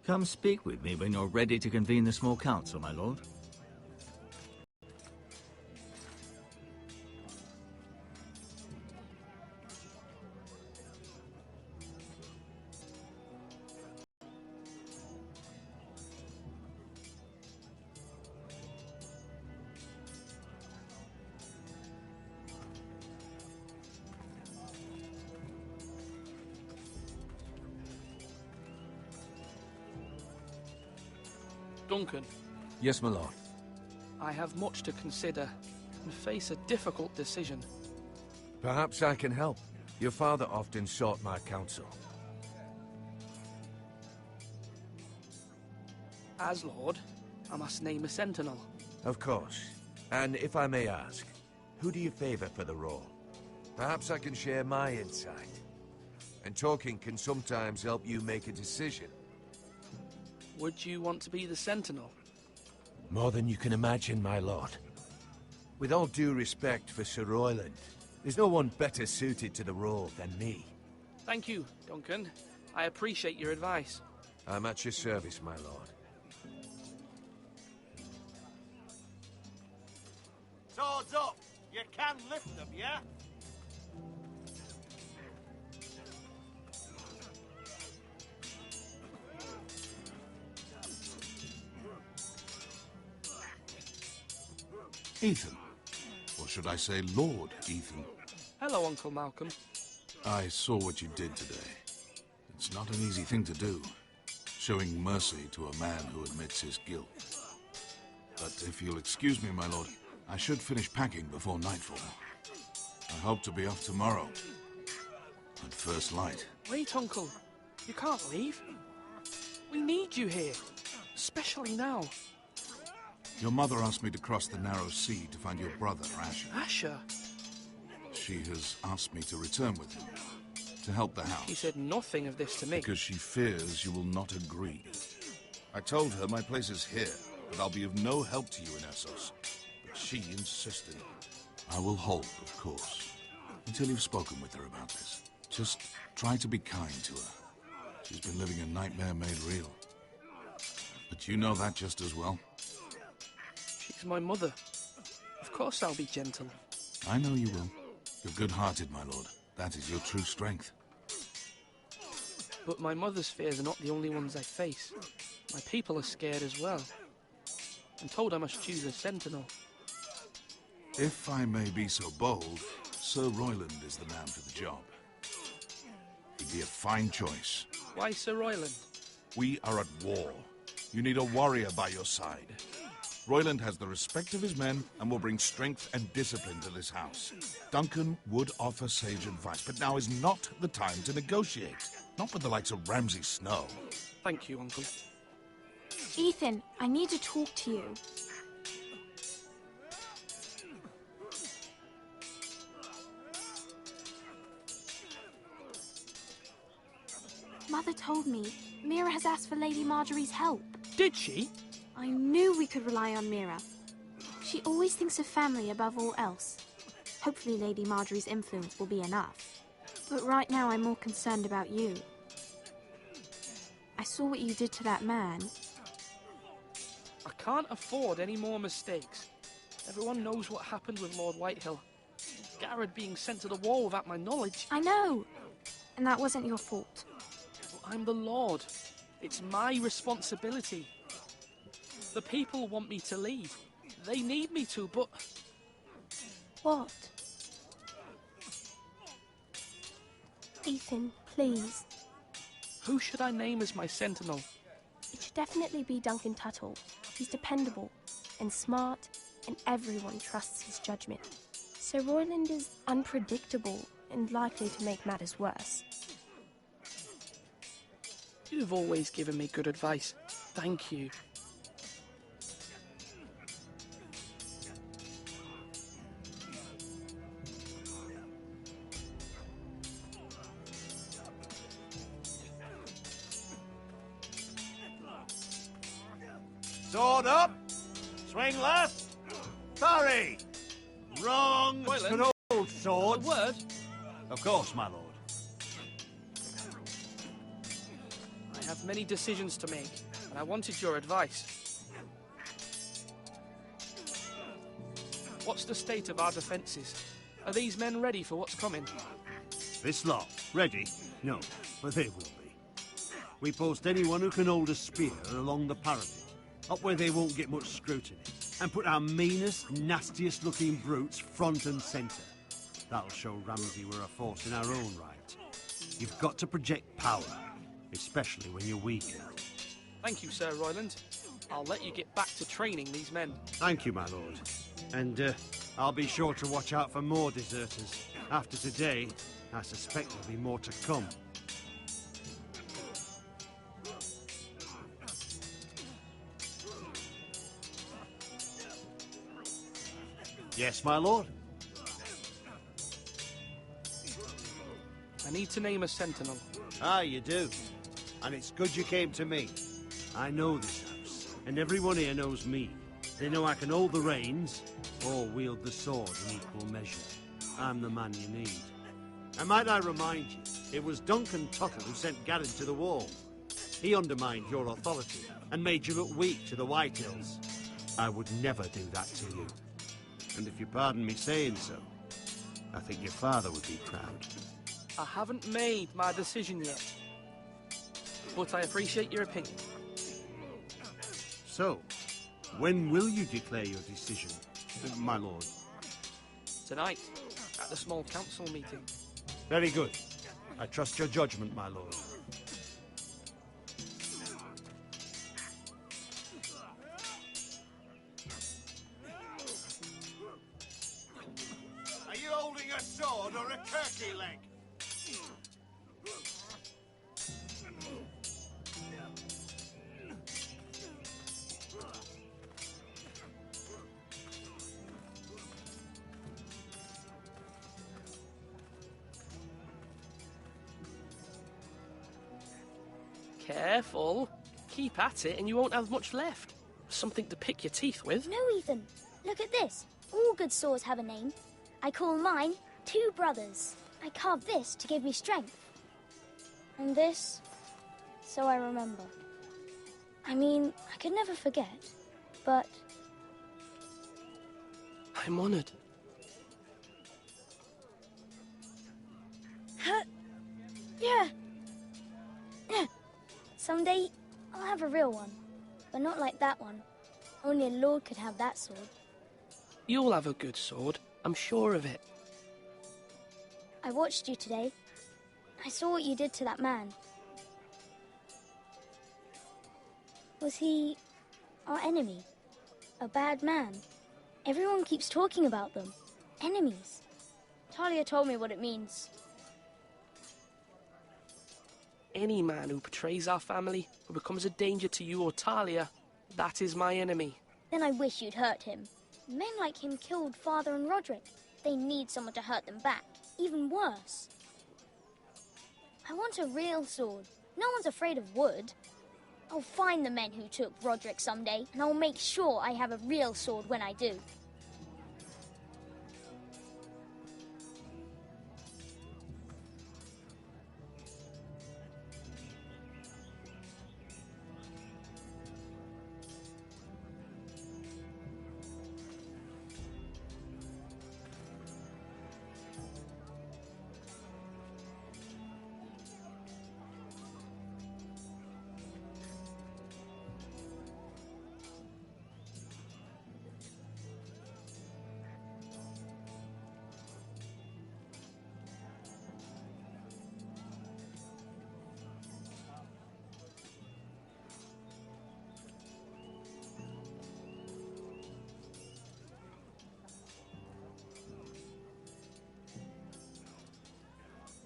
Come speak with me when you're ready to convene the small council, my lord. Duncan. Yes, my lord. I have much to consider and face a difficult decision. Perhaps I can help. Your father often sought my counsel. As Lord, I must name a sentinel. Of course. And if I may ask, who do you favor for the role? Perhaps I can share my insight. And talking can sometimes help you make a decision. Would you want to be the sentinel? More than you can imagine, my lord. With all due respect for Sir Royland, there's no one better suited to the role than me. Thank you, Duncan. I appreciate your advice. I'm at your service, my lord. Swords up! You can lift them, yeah? Ethan. Or should I say Lord Ethan? Hello, Uncle Malcolm. I saw what you did today. It's not an easy thing to do, showing mercy to a man who admits his guilt. But if you'll excuse me, my lord, I should finish packing before nightfall. I hope to be off tomorrow, at first light. Wait, Uncle. You can't leave. We need you here, especially now. Your mother asked me to cross the narrow sea to find your brother, Asher. Asher? She has asked me to return with him, to help the house. She said nothing of this to me. Because she fears you will not agree. I told her my place is here, that I'll be of no help to you in Essos. But she insisted. I will hold, of course, until you've spoken with her about this. Just try to be kind to her. She's been living a nightmare made real. But you know that just as well. She's my mother. Of course I'll be gentle. I know you will. You're good-hearted, my lord. That is your true strength. But my mother's fears are not the only ones I face. My people are scared as well. I'm told I must choose a sentinel. If I may be so bold, Sir Royland is the man for the job. He'd be a fine choice. Why Sir Royland? We are at war. You need a warrior by your side. Royland has the respect of his men and will bring strength and discipline to this house. Duncan would offer sage advice, but now is not the time to negotiate. Not with the likes of Ramsay Snow. Thank you, Uncle. Ethan, I need to talk to you. Mother told me Mira has asked for Lady Marjorie's help. Did she? I knew we could rely on Mira. She always thinks of family above all else. Hopefully Lady Marjorie's influence will be enough. But right now I'm more concerned about you. I saw what you did to that man. I can't afford any more mistakes. Everyone knows what happened with Lord Whitehill. Garrett being sent to the wall without my knowledge. I know. And that wasn't your fault. Well, I'm the Lord. It's my responsibility. The people want me to leave. They need me to, but... What? Ethan, please. Who should I name as my sentinel? It should definitely be Duncan Tuttle. He's dependable and smart, and everyone trusts his judgment. Sir Royland is unpredictable and likely to make matters worse. You've always given me good advice. Thank you. Sword up! Swing left! Parry! Wrong! Royland? Throw A swords! word? Of course, my lord. I have many decisions to make, and I wanted your advice. What's the state of our defences? Are these men ready for what's coming? This lot, ready? No, but they will be. We post anyone who can hold a spear along the parapet, up where they won't get much scrutiny, and put our meanest, nastiest looking brutes front and centre. That'll show Ramsay we're a force in our own right. You've got to project power, especially when you're weaker. Thank you, Sir Royland. I'll let you get back to training these men. Thank you, my lord. And I'll be sure to watch out for more deserters. After today, I suspect there'll be more to come. Yes, my lord? I need to name a sentinel. Ah, you do. And it's good you came to me. I know this house, and everyone here knows me. They know I can hold the reins, or wield the sword in equal measure. I'm the man you need. And might I remind you, it was Duncan Tuttle who sent Garrett to the wall. He undermined your authority, and made you look weak to the Whitehills. I would never do that to you. And if you pardon me saying so, I think your father would be proud. I haven't made my decision yet, but I appreciate your opinion. So, when will you declare your decision, my lord? Tonight, at the small council meeting. Very good. I trust your judgment, my lord. Are you holding a sword or a turkey leg? Careful. Keep at it and you won't have much left. Something to pick your teeth with. No, Ethan. Look at this. All good swords have a name. I call mine Two Brothers. I carved this to give me strength. And this, so I remember. I mean, I could never forget, but... I'm honoured. Yeah. Someday, I'll have a real one. But not like that one. Only a lord could have that sword. You'll have a good sword. I'm sure of it. I watched you today. I saw what you did to that man. Was he our enemy? A bad man? Everyone keeps talking about them. Enemies. Talia told me what it means. Any man who betrays our family, or becomes a danger to you or Talia, that is my enemy. Then I wish you'd hurt him. Men like him killed Father and Roderick. They need someone to hurt them back. Even worse. I want a real sword. No one's afraid of wood. I'll find the men who took Roderick someday, and I'll make sure I have a real sword when I do.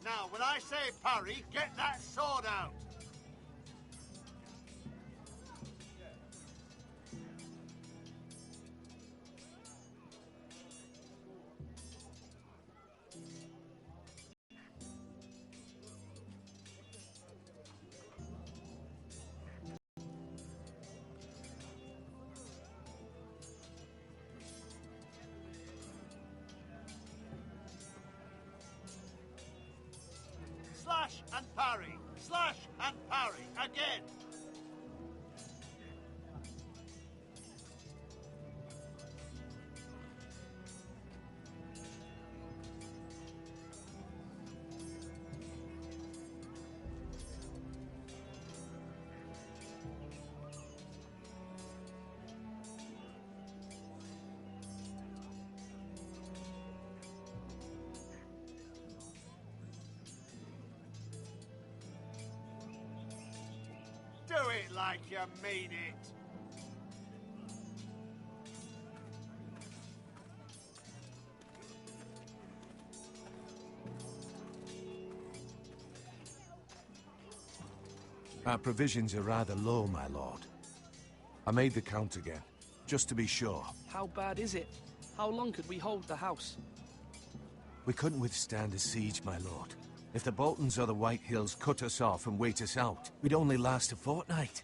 Now, when I say parry, get that sword out. Slash and parry. Slash and parry. Again. it like you mean it. Our provisions are rather low, my lord. I made the count again, just to be sure. How bad is it? How long could we hold the house? We couldn't withstand a siege, my lord. If the Boltons or the White Hills cut us off and wait us out, we'd only last a fortnight.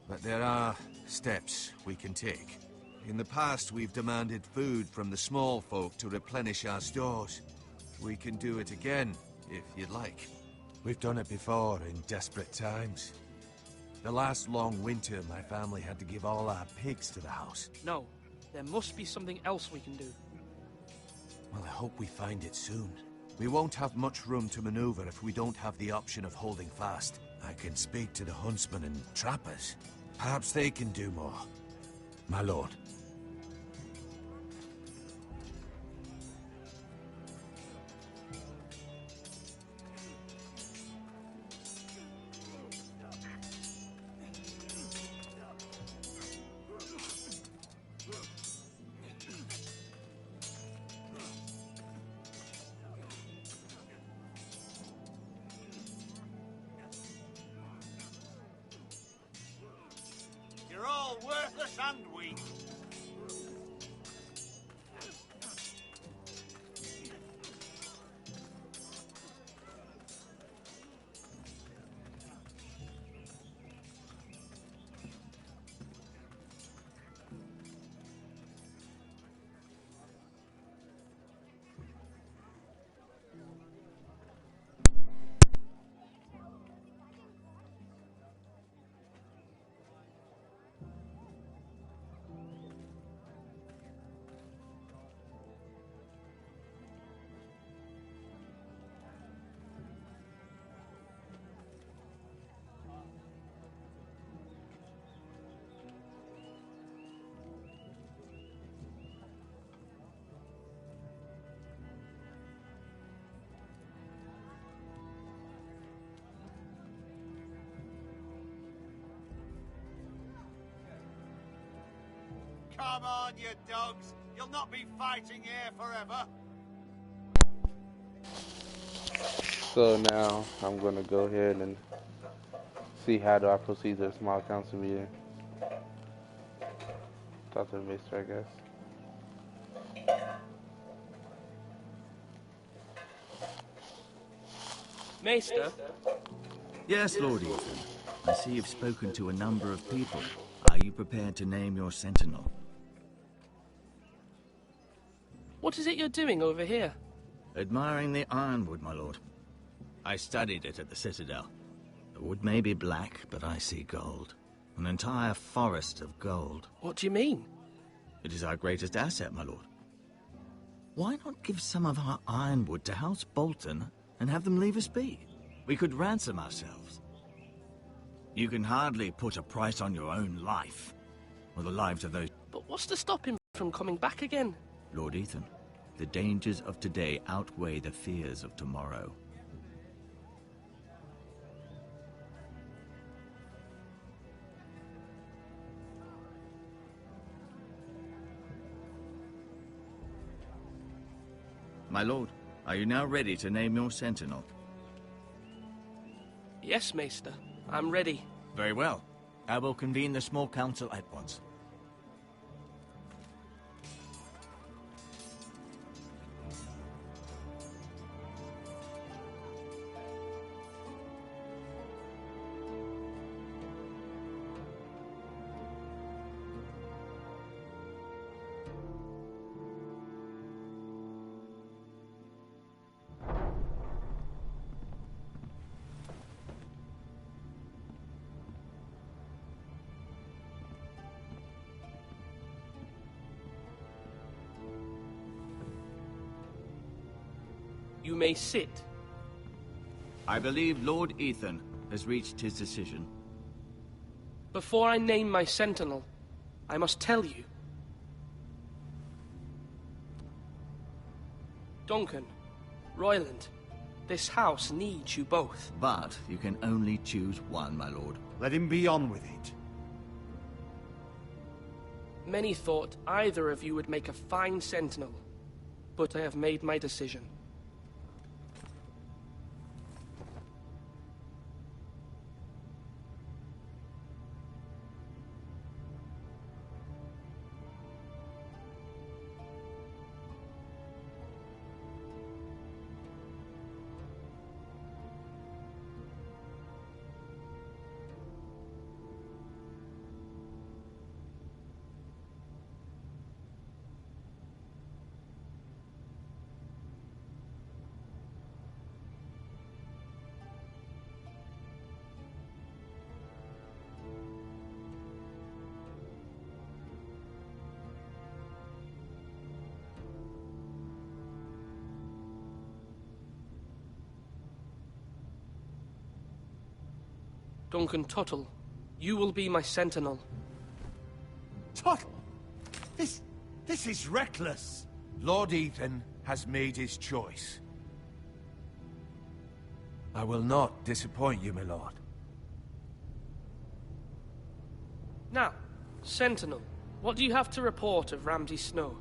But there are steps we can take. In the past, we've demanded food from the small folk to replenish our stores. We can do it again, if you'd like. We've done it before in desperate times. The last long winter, my family had to give all our pigs to the house. No, there must be something else we can do. Well, I hope we find it soon. We won't have much room to maneuver if we don't have the option of holding fast. I can speak to the huntsmen and trappers. Perhaps they can do more. My lord. You're all worthless and weak. Come on, you dogs. You'll not be fighting here forever. So now I'm going to go ahead and see how do I proceed to a small council meeting. Talk to the maester, I guess. Maester? Yes, Lord Ethan. I see you've spoken to a number of people. Are you prepared to name your sentinel? What is it you're doing over here? Admiring the ironwood, my lord. I studied it at the Citadel. The wood may be black, but I see gold. An entire forest of gold. What do you mean? It is our greatest asset, my lord. Why not give some of our ironwood to House Bolton and have them leave us be? We could ransom ourselves. You can hardly put a price on your own life, or the lives of those... But what's to stop him from coming back again? Lord Ethan, the dangers of today outweigh the fears of tomorrow. My lord, are you now ready to name your sentinel? Yes, Maester. I'm ready. Very well. I will convene the small council at once. You may sit. I believe Lord Ethan has reached his decision. Before I name my sentinel, I must tell you. Duncan, Royland, this house needs you both. But you can only choose one, my lord. Let him be on with it. Many thought either of you would make a fine sentinel, but I have made my decision. Duncan Tuttle, you will be my sentinel. Tuttle! This is reckless! Lord Ethan has made his choice. I will not disappoint you, my lord. Now, Sentinel, what do you have to report of Ramsay Snow?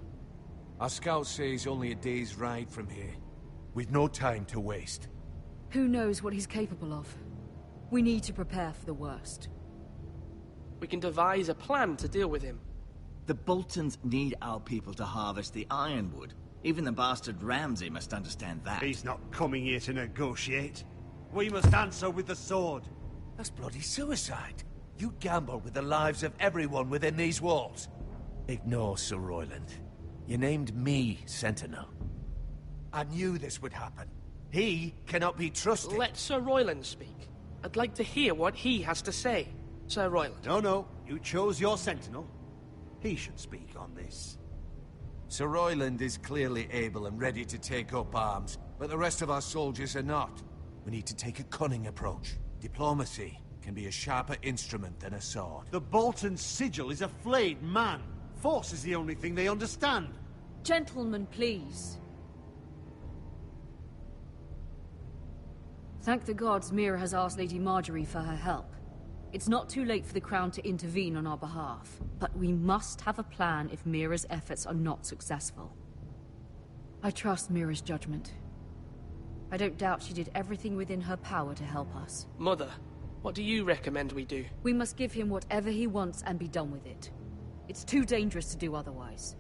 Our scouts say he's only a day's ride from here. We've no time to waste. Who knows what he's capable of? We need to prepare for the worst. We can devise a plan to deal with him. The Boltons need our people to harvest the ironwood. Even the bastard Ramsay must understand that. He's not coming here to negotiate. We must answer with the sword. That's bloody suicide. You gamble with the lives of everyone within these walls. Ignore Sir Royland. You named me Sentinel. I knew this would happen. He cannot be trusted. Let Sir Royland speak. I'd like to hear what he has to say. Sir Royland. No. You chose your sentinel. He should speak on this. Sir Royland is clearly able and ready to take up arms, but the rest of our soldiers are not. We need to take a cunning approach. Diplomacy can be a sharper instrument than a sword. The Bolton sigil is a flayed man. Force is the only thing they understand. Gentlemen, please. Thank the gods Mira has asked Lady Marjorie for her help. It's not too late for the Crown to intervene on our behalf, but we must have a plan if Mira's efforts are not successful. I trust Mira's judgment. I don't doubt she did everything within her power to help us. Mother, what do you recommend we do? We must give him whatever he wants and be done with it. It's too dangerous to do otherwise.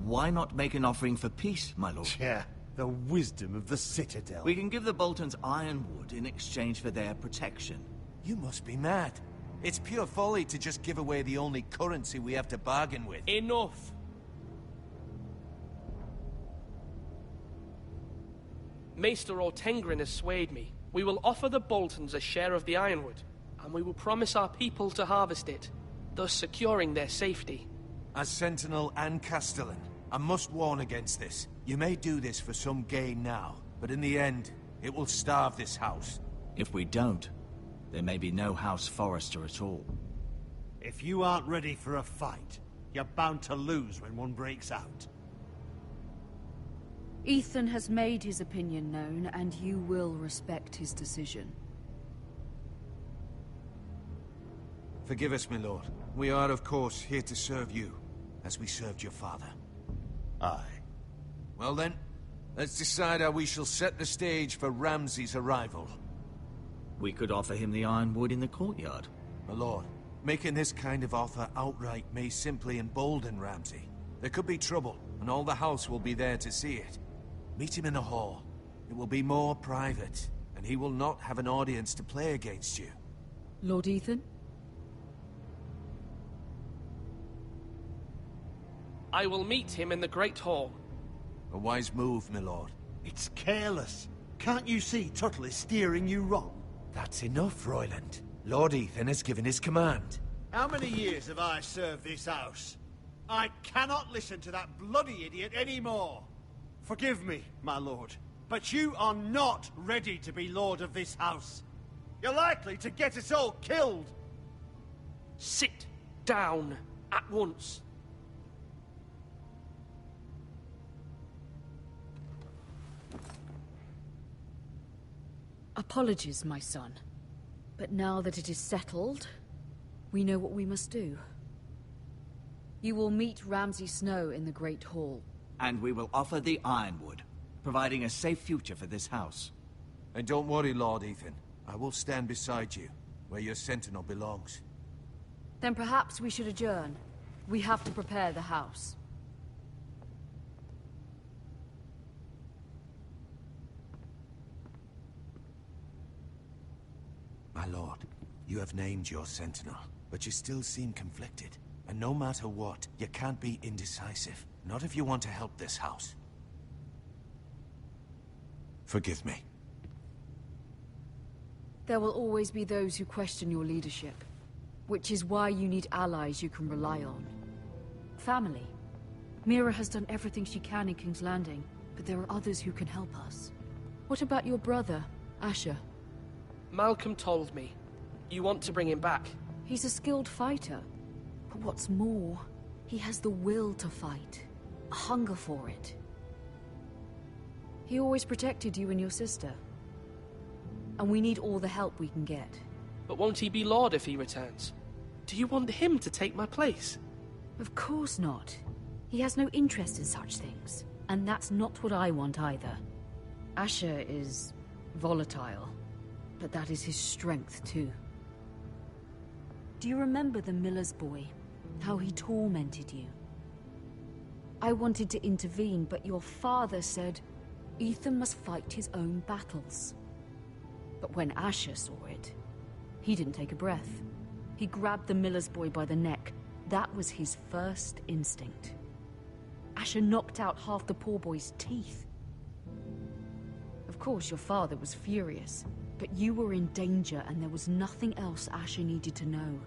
Why not make an offering for peace, my lord? Yeah, the wisdom of the Citadel. We can give the Boltons ironwood in exchange for their protection. You must be mad. It's pure folly to just give away the only currency we have to bargain with. Enough! Maester Ortengrin has swayed me. We will offer the Boltons a share of the ironwood, and we will promise our people to harvest it, thus securing their safety. As Sentinel and Castellan, I must warn against this. You may do this for some gain now, but in the end, it will starve this house. If we don't, there may be no House Forrester at all. If you aren't ready for a fight, you're bound to lose when one breaks out. Ethan has made his opinion known, and you will respect his decision. Forgive us, my lord. We are, of course, here to serve you, as we served your father. Aye. Well then, let's decide how we shall set the stage for Ramsay's arrival. We could offer him the ironwood in the courtyard. My lord, making this kind of offer outright may simply embolden Ramsay. There could be trouble, and all the house will be there to see it. Meet him in the hall. It will be more private, and he will not have an audience to play against you. Lord Ethan? I will meet him in the Great Hall. A wise move, my lord. It's careless. Can't you see Tuttle is steering you wrong? That's enough, Royland. Lord Ethan has given his command. How many years have I served this house? I cannot listen to that bloody idiot anymore. Forgive me, my lord, but you are not ready to be lord of this house. You're likely to get us all killed. Sit down at once. Apologies, my son. But now that it is settled, we know what we must do. You will meet Ramsay Snow in the Great Hall. And we will offer the Ironwood, providing a safe future for this house. And don't worry, Lord Ethan. I will stand beside you, where your sentinel belongs. Then perhaps we should adjourn. We have to prepare the house. My lord, you have named your sentinel, but you still seem conflicted. And no matter what, you can't be indecisive. Not if you want to help this house. Forgive me. There will always be those who question your leadership, which is why you need allies you can rely on. Family. Mira has done everything she can in King's Landing, but there are others who can help us. What about your brother, Asher? Malcolm told me. You want to bring him back? He's a skilled fighter. But what's more, he has the will to fight. A hunger for it. He always protected you and your sister. And we need all the help we can get. But won't he be Lord if he returns? Do you want him to take my place? Of course not. He has no interest in such things. And that's not what I want either. Asher is volatile. But that is his strength too. Do you remember the miller's boy? How he tormented you? I wanted to intervene, but your father said Ethan must fight his own battles. But when Asher saw it, he didn't take a breath. He grabbed the miller's boy by the neck. That was his first instinct. Asher knocked out half the poor boy's teeth. Of course, your father was furious, but you were in danger and there was nothing else Asher needed to know.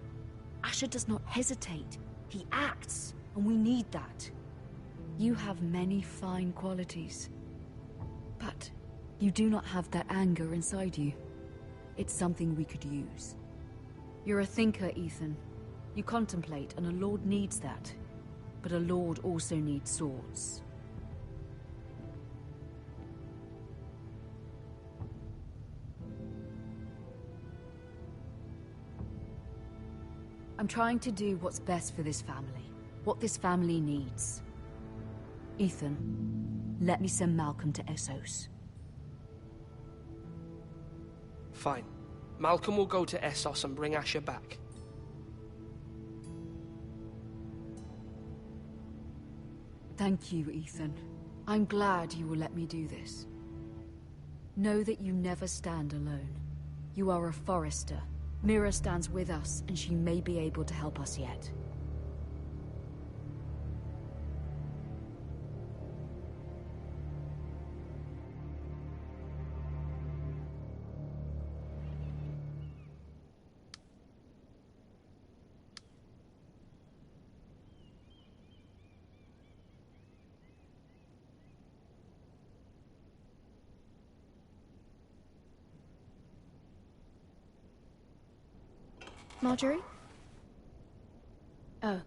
Asher does not hesitate. He acts, and we need that. You have many fine qualities, but you do not have that anger inside you. It's something we could use. You're a thinker, Ethan. You contemplate, and a lord needs that. But a lord also needs swords. I'm trying to do what's best for this family. What this family needs. Ethan, let me send Malcolm to Essos. Fine. Malcolm will go to Essos and bring Asher back. Thank you, Ethan. I'm glad you will let me do this. Know that you never stand alone. You are a Forrester. Mira stands with us, and she may be able to help us yet. Marjorie? Oh.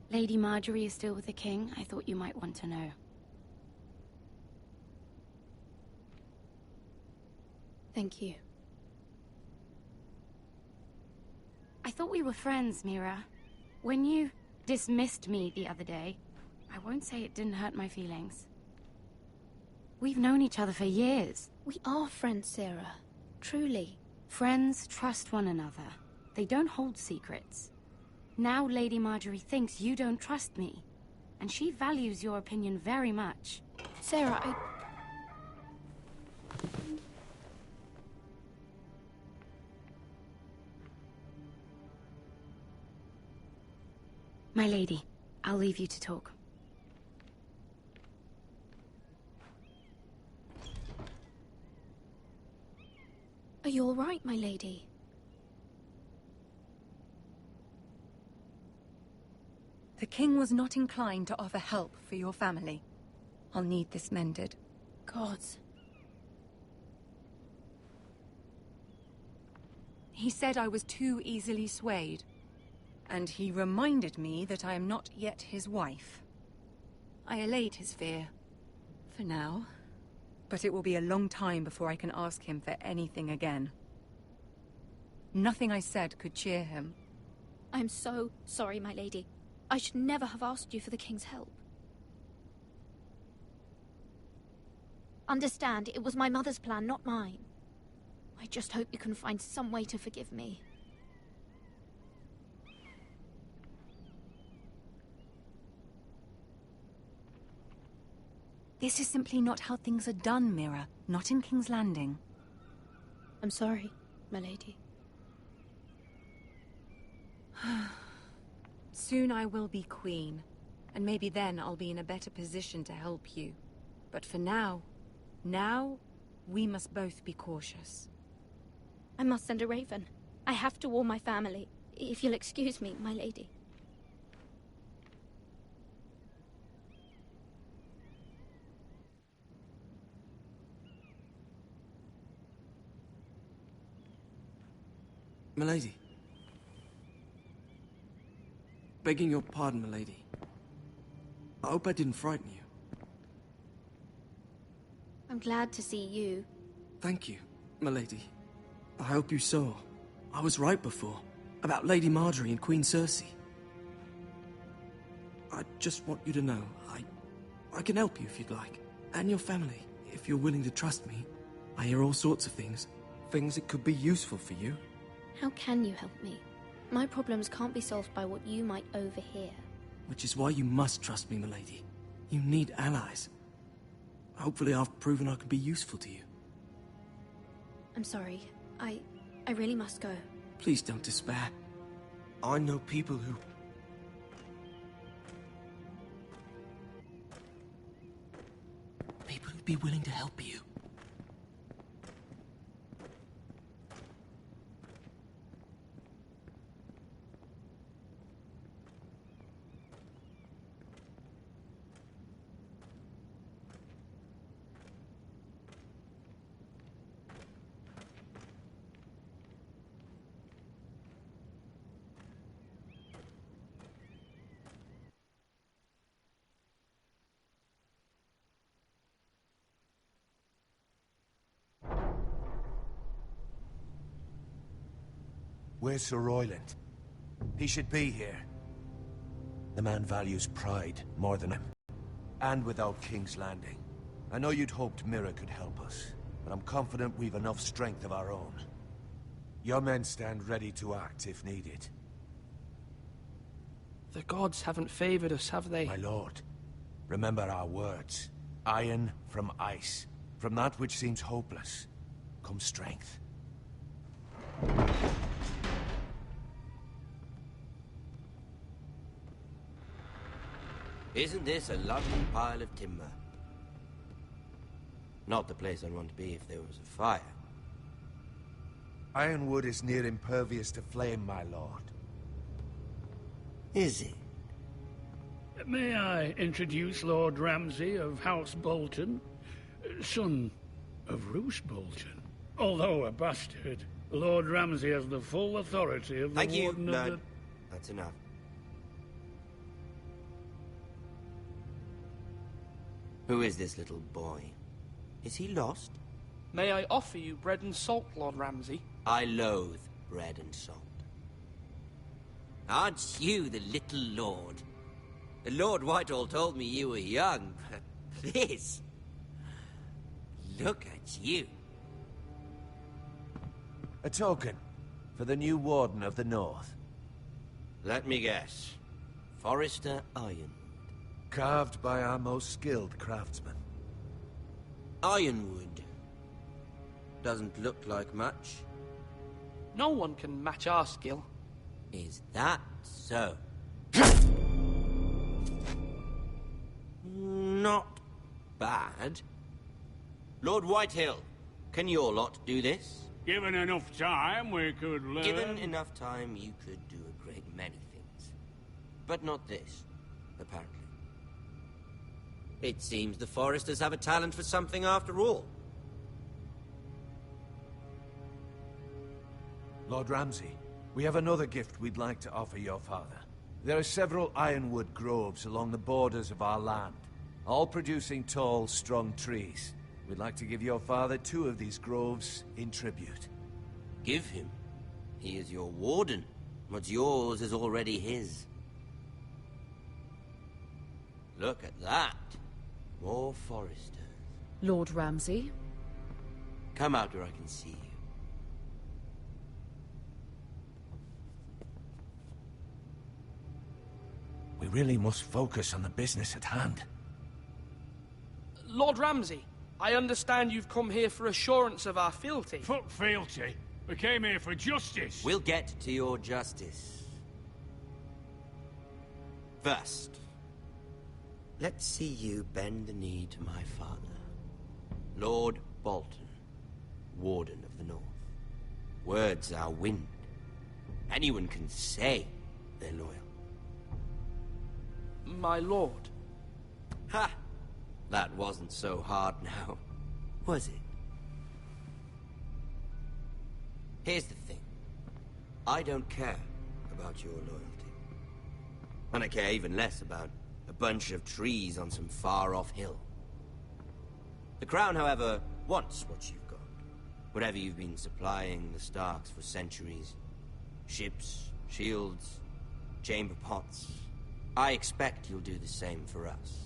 Lady Marjorie is still with the king? I thought you might want to know. Thank you. I thought we were friends, Mira. When you dismissed me the other day, I won't say it didn't hurt my feelings. We've known each other for years. We are friends, Sarah. Truly. Friends trust one another. They don't hold secrets. Now Lady Marjorie thinks you don't trust me, and she values your opinion very much. Sarah, My lady, I'll leave you to talk. Are you all right, my lady? The king was not inclined to offer help for your family. I'll need this mended. Gods. He said I was too easily swayed. And he reminded me that I am not yet his wife. I allayed his fear. For now. But it will be a long time before I can ask him for anything again. Nothing I said could cheer him. I'm so sorry, my lady. I should never have asked you for the king's help. Understand, it was my mother's plan, not mine. I just hope you can find some way to forgive me. This is simply not how things are done, Mira. Not in King's Landing. I'm sorry, my lady. Soon I will be queen, and maybe then I'll be in a better position to help you. But for now, we must both be cautious. I must send a raven. I have to warn my family. If you'll excuse me, my lady. Milady. Begging your pardon, milady. I hope I didn't frighten you. I'm glad to see you. Thank you, milady. I hope you saw. I was right before. About Lady Marjorie and Queen Cersei. I just want you to know, I can help you if you'd like. And your family, if you're willing to trust me. I hear all sorts of things. Things that could be useful for you. How can you help me? My problems can't be solved by what you might overhear. Which is why you must trust me, milady. You need allies. Hopefully I've proven I can be useful to you. I'm sorry. I really must go. Please don't despair. I know people who... People who'd be willing to help you. Where's Sir Royland? He should be here. The man values pride more than him. And without King's Landing. I know you'd hoped Mira could help us, but I'm confident we've enough strength of our own. Your men stand ready to act if needed. The gods haven't favored us, have they? My lord, remember our words. Iron from ice. From that which seems hopeless, comes strength. Isn't this a lovely pile of timber? Not the place I'd want to be if there was a fire. Ironwood is near impervious to flame, my lord. Is it? May I introduce Lord Ramsay of House Bolton, son of Roose Bolton. Although a bastard, Lord Ramsay has the full authority of the Warden of the... That's enough. Who is this little boy? Is he lost? May I offer you bread and salt, Lord Ramsay? I loathe bread and salt. Aren't you the little lord? Lord Whitehall told me you were young, but this... Look at you. A token for the new Warden of the North. Let me guess. Forrester Iron. Carved by our most skilled craftsmen. Ironwood. Doesn't look like much. No one can match our skill. Is that so? Not bad. Lord Whitehill, can your lot do this? Given enough time, we could learn... Given enough time, you could do a great many things. But not this, apparently. It seems the Foresters have a talent for something after all. Lord Ramsay, we have another gift we'd like to offer your father. There are several ironwood groves along the borders of our land, all producing tall, strong trees. We'd like to give your father 2 of these groves in tribute. Give him? He is your warden. What's yours is already his. Look at that. More Foresters. Lord Ramsay? Come out where I can see you. We really must focus on the business at hand. Lord Ramsay, I understand you've come here for assurance of our fealty. Fuck fealty. We came here for justice. We'll get to your justice. First, let's see you bend the knee to my father, Lord Bolton, Warden of the North. Words are wind. Anyone can say they're loyal. My lord. Ha! That wasn't so hard now, was it? Here's the thing. I don't care about your loyalty. And I care even less about a bunch of trees on some far-off hill. The Crown, however, wants what you've got. Whatever you've been supplying the Starks for centuries. Ships, shields, chamber pots. I expect you'll do the same for us.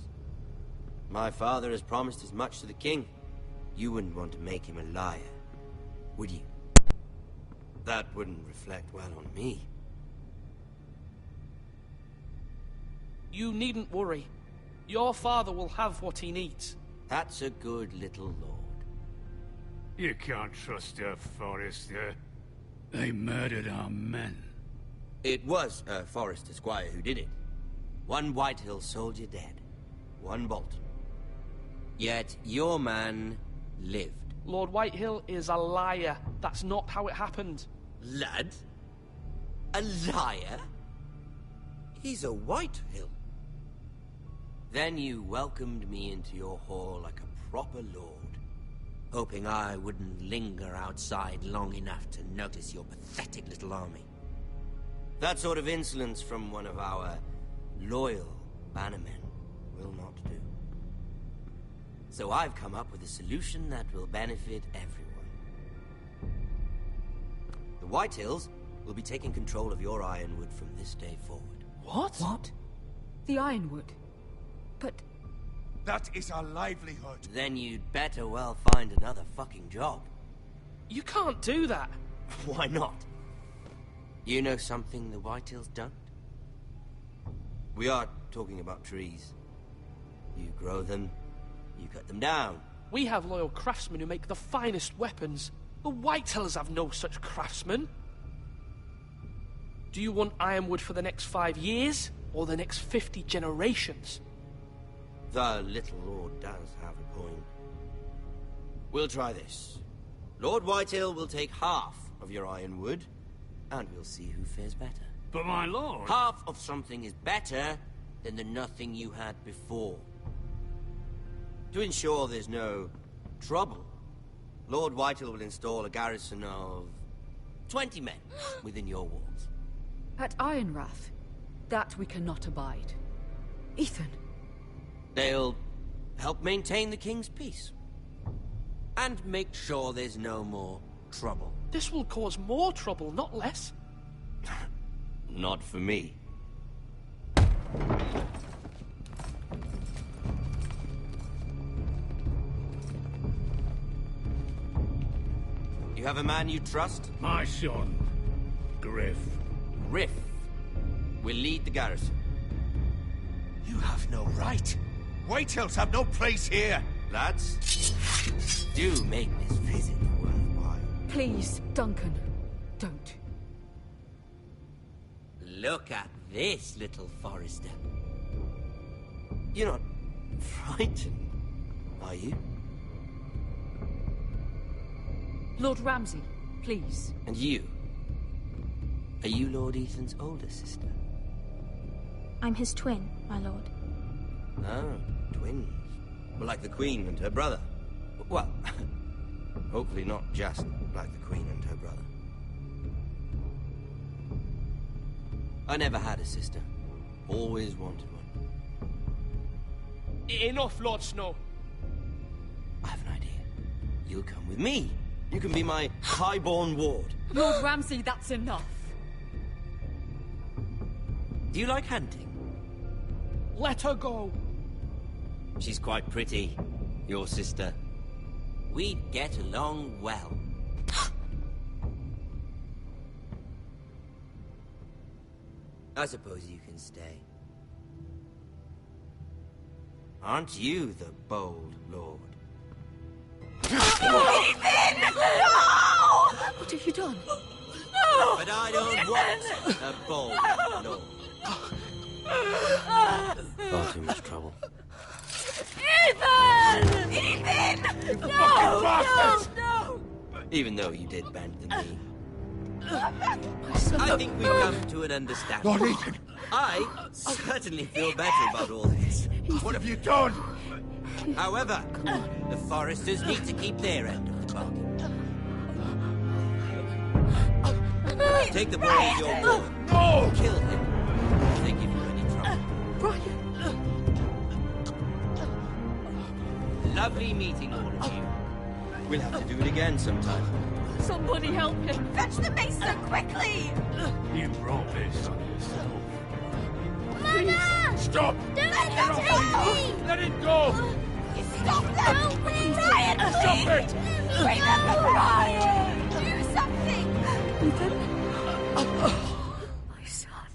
My father has promised as much to the king. You wouldn't want to make him a liar, would you? That wouldn't reflect well on me. You needn't worry. Your father will have what he needs. That's a good little lord. You can't trust a Forester. They murdered our men. It was a Forester squire who did it. One Whitehill soldier dead. One Bolton. Yet your man lived. Lord Whitehill is a liar. That's not how it happened. Lad? A liar? He's a Whitehill. Then you welcomed me into your hall like a proper lord, hoping I wouldn't linger outside long enough to notice your pathetic little army. That sort of insolence from one of our loyal bannermen will not do. So I've come up with a solution that will benefit everyone. The Whitehills will be taking control of your Ironwood from this day forward. What? What? The Ironwood? But... That is our livelihood. Then you'd better well find another fucking job. You can't do that. Why not? You know something the Whitehills don't? We are talking about trees. You grow them, you cut them down. We have loyal craftsmen who make the finest weapons. The Whitehills have no such craftsmen. Do you want Ironwood for the next 5 years, or the next 50 generations? The little lord does have a point. We'll try this. Lord Whitehill will take half of your Ironwood, and we'll see who fares better. But my lord... Half of something is better than the nothing you had before. To ensure there's no trouble, Lord Whitehill will install a garrison of 20 men within your walls. At Ironrath? That we cannot abide. Ethan! They'll help maintain the king's peace. And make sure there's no more trouble. This will cause more trouble, not less. Not for me. You have a man you trust? My son, Griff. Griff will lead the garrison. You have no right. Whitehills have no place here. Lads, do make this visit worthwhile. Please, Duncan, don't. Look at this, little Forester. You're not frightened, are you? Lord Ramsay, please. And you? Are you Lord Ethan's older sister? I'm his twin, my lord. Oh, twins. Well, like the Queen and her brother. Well, hopefully not just like the Queen and her brother. I never had a sister. Always wanted one. Enough, Lord Snow. I have an idea. You'll come with me. You can be my highborn ward. Lord Ramsay, that's enough. Do you like hunting? Let her go. She's quite pretty, your sister. We'd get along well. I suppose you can stay. Aren't you the bold lord? Ethan! No! What have you done? No! But I don't want a bold lord. Far too much trouble. Ethan! Ethan! No! No! No! Even though you did bend the knee. I think we've come to an understanding. Lord Ethan! I certainly feel better about all this. What have you done? However, the Foresters need to keep their end of the bargain. Take the boy as your boy. No! Kill him. If they give you any trouble. Brian! Lovely meeting all of you. We'll have to do it again sometime. Somebody help him! Fetch the mace so quickly! You brought this on yourself. Mother! Stop! Don't let him take me! Let it go! Stop that! No, please! Ryan, please! Stop it! Remember Ryan! Do something! Ethan? My son.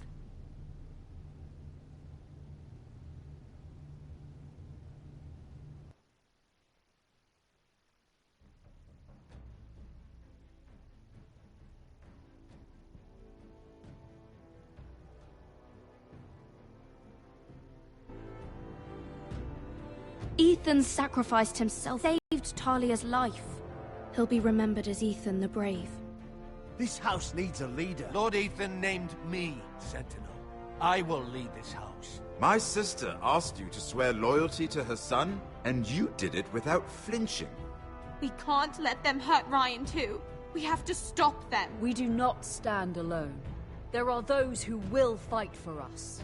Ethan sacrificed himself, saved Talia's life. He'll be remembered as Ethan the Brave. This house needs a leader. Lord Ethan named me Sentinel. I will lead this house. My sister asked you to swear loyalty to her son, and you did it without flinching. We can't let them hurt Ryan too. We have to stop them. We do not stand alone. There are those who will fight for us.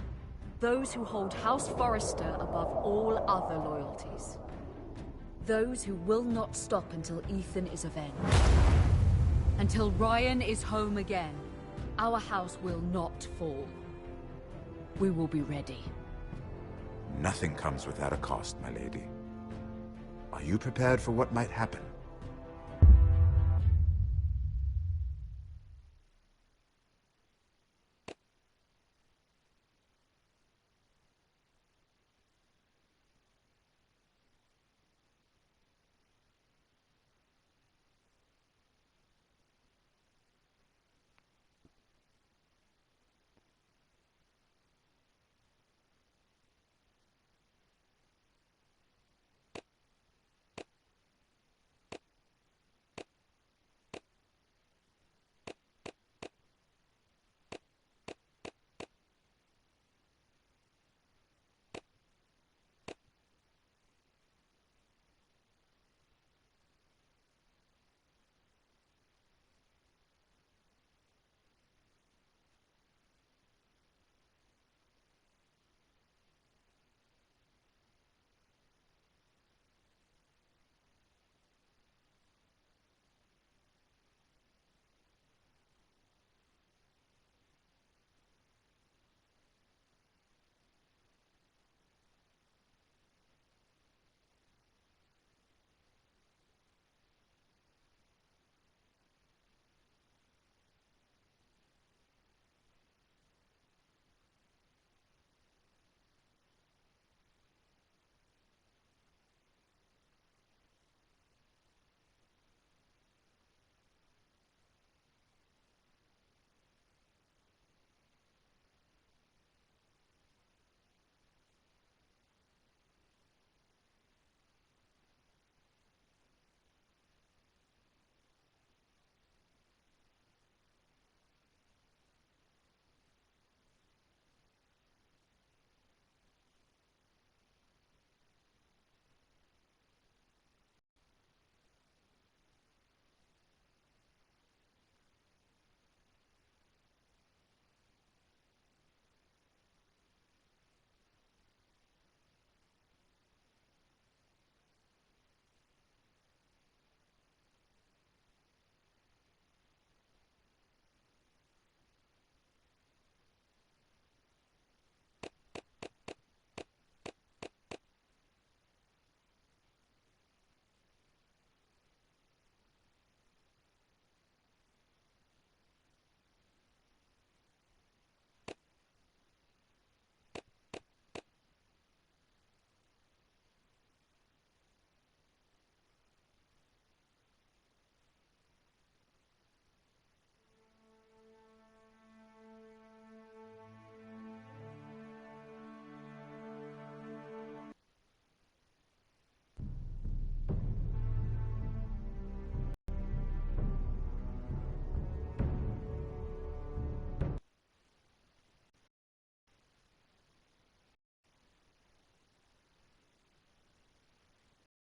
Those who hold House Forrester above all other loyalties. Those who will not stop until Ethan is avenged. Until Ryan is home again, our house will not fall. We will be ready. Nothing comes without a cost, my lady. Are you prepared for what might happen?